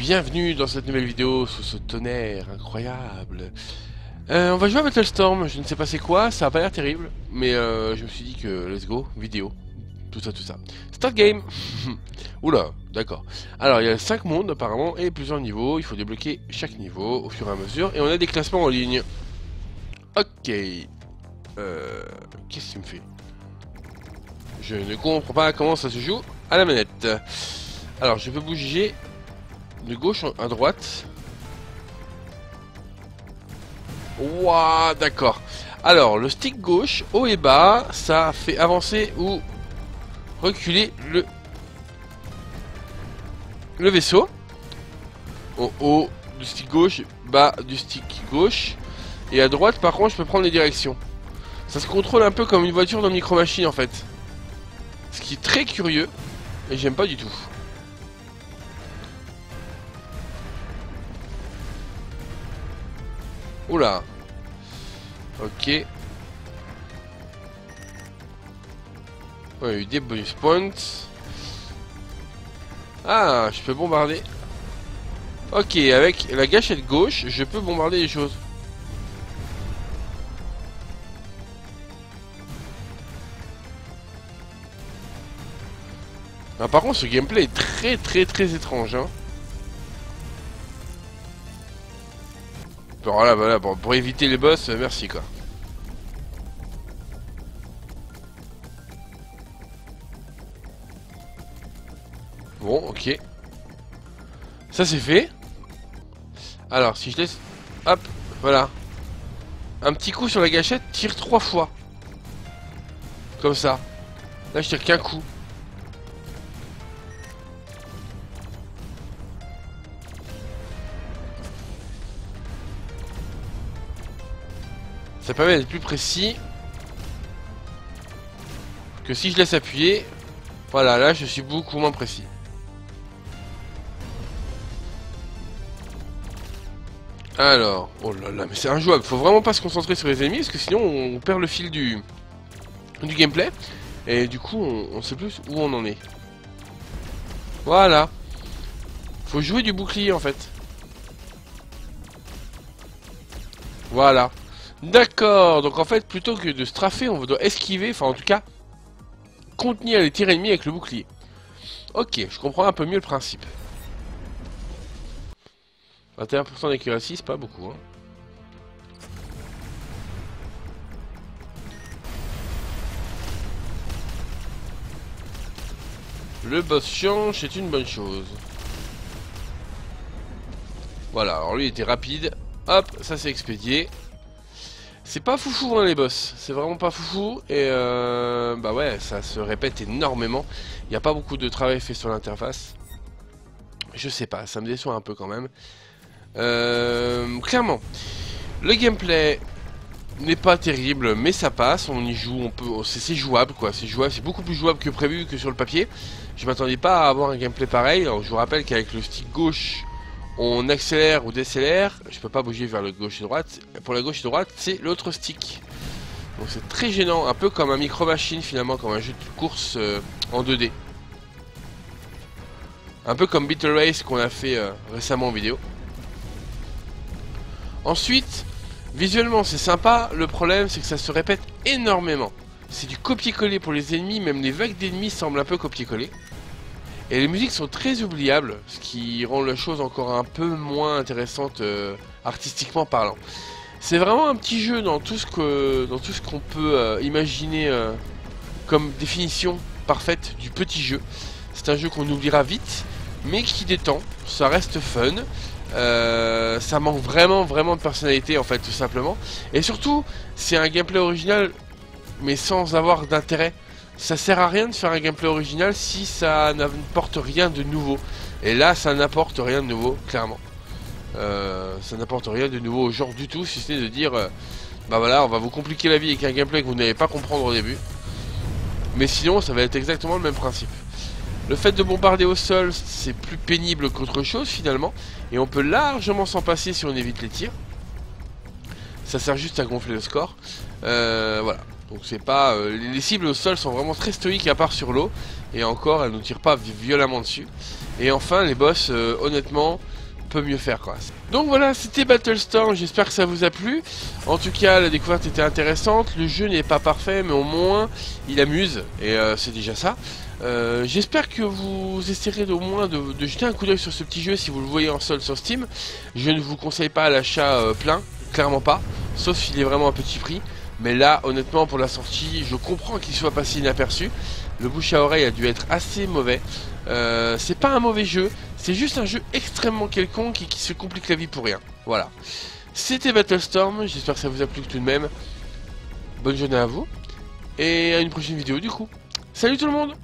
bienvenue dans cette nouvelle vidéo sous ce tonnerre incroyable. On va jouer à Battlestorm, je ne sais pas c'est quoi, ça a pas l'air terrible, mais je me suis dit que let's go, vidéo, tout ça. Start game. Oula, d'accord. Alors il y a 5 mondes apparemment et plusieurs niveaux, il faut débloquer chaque niveau au fur et à mesure, et on a des classements en ligne. Ok. Qu'est-ce qu'il me fait? Je ne comprends pas comment ça se joue à la manette. Alors je peux bouger de gauche à droite. Ouah, d'accord. Alors le stick gauche, haut et bas, ça fait avancer ou reculer le vaisseau. Au haut du stick gauche, bas du stick gauche. Et à droite par contre je peux prendre les directions. Ça se contrôle un peu comme une voiture dans Micro Machines en fait. Ce qui est très curieux. Et j'aime pas du tout. Oula. Ok. Ouais, il y a eu des bonus points. Ah, je peux bombarder. Ok, avec la gâchette gauche, je peux bombarder les choses. Ah, par contre, ce gameplay est très étrange. Hein. Voilà, pour éviter les boss, merci quoi. Bon, ok. Ça c'est fait. Alors, si je laisse... Hop, voilà. Un petit coup sur la gâchette, tire 3 fois. Comme ça. Là, je tire qu'un coup. Ça permet d'être plus précis que si je laisse appuyer. Voilà, là je suis beaucoup moins précis. Alors, oh là là, mais c'est injouable. Faut vraiment pas se concentrer sur les ennemis parce que sinon on perd le fil du gameplay. Et du coup on sait plus où on en est. Voilà. Faut jouer du bouclier en fait. Voilà. D'accord, donc en fait, plutôt que de strafer, on doit esquiver, enfin en tout cas, contenir les tirs ennemis avec le bouclier. Ok, je comprends un peu mieux le principe. 21% d'accuracy, c'est pas beaucoup. Hein. Le boss change, c'est une bonne chose. Voilà, alors lui il était rapide. Hop, ça c'est expédié. C'est pas foufou hein, les boss, c'est vraiment pas foufou et bah ouais ça se répète énormément. Il n'y a pas beaucoup de travail fait sur l'interface. Je sais pas, ça me déçoit un peu quand même. Clairement, le gameplay n'est pas terrible mais ça passe, on y joue, on peut, c'est jouable quoi, c'est jouable, c'est beaucoup plus jouable que prévu que sur le papier. Je m'attendais pas à avoir un gameplay pareil, alors je vous rappelle qu'avec le stick gauche on accélère ou décélère, je peux pas bouger vers le gauche et droite. Pour la gauche et droite, c'est l'autre stick. Donc c'est très gênant, un peu comme un Micro Machine finalement, comme un jeu de course en 2D. Un peu comme Beetle Race qu'on a fait récemment en vidéo. Ensuite, visuellement c'est sympa, le problème c'est que ça se répète énormément. C'est du copier-coller pour les ennemis, même les vagues d'ennemis semblent un peu copier-coller. Et les musiques sont très oubliables, ce qui rend la chose encore un peu moins intéressante artistiquement parlant. C'est vraiment un petit jeu dans tout ce qu'on peut imaginer comme définition parfaite du petit jeu. C'est un jeu qu'on oubliera vite, mais qui détend, ça reste fun. Ça manque vraiment de personnalité en fait tout simplement. Et surtout, c'est un gameplay original, mais sans avoir d'intérêt. Ça sert à rien de faire un gameplay original si ça n'apporte rien de nouveau. Et là, ça n'apporte rien de nouveau, clairement. Ça n'apporte rien de nouveau au genre du tout, si ce n'est de dire bah voilà, on va vous compliquer la vie avec un gameplay que vous n'allez pas comprendre au début. Mais sinon, ça va être exactement le même principe. Le fait de bombarder au sol, c'est plus pénible qu'autre chose finalement. Et on peut largement s'en passer si on évite les tirs. Ça sert juste à gonfler le score. Voilà. Donc c'est pas... les cibles au sol sont vraiment très stoïques à part sur l'eau. Et encore, elles ne tirent pas violemment dessus. Et enfin, les boss, honnêtement, peut mieux faire quoi. Donc voilà, c'était Battlestorm, j'espère que ça vous a plu. En tout cas, la découverte était intéressante. Le jeu n'est pas parfait, mais au moins il amuse, et c'est déjà ça. J'espère que vous essaierez au moins de jeter un coup d'œil sur ce petit jeu si vous le voyez en solde sur Steam. Je ne vous conseille pas l'achat plein, clairement pas, sauf s'il est vraiment à petit prix. Mais là, honnêtement, pour la sortie, je comprends qu'il soit passé inaperçu. Le bouche à oreille a dû être assez mauvais. C'est pas un mauvais jeu, c'est juste un jeu extrêmement quelconque et qui se complique la vie pour rien. Voilà. C'était Battlestorm, j'espère que ça vous a plu tout de même. Bonne journée à vous, et à une prochaine vidéo du coup. Salut tout le monde!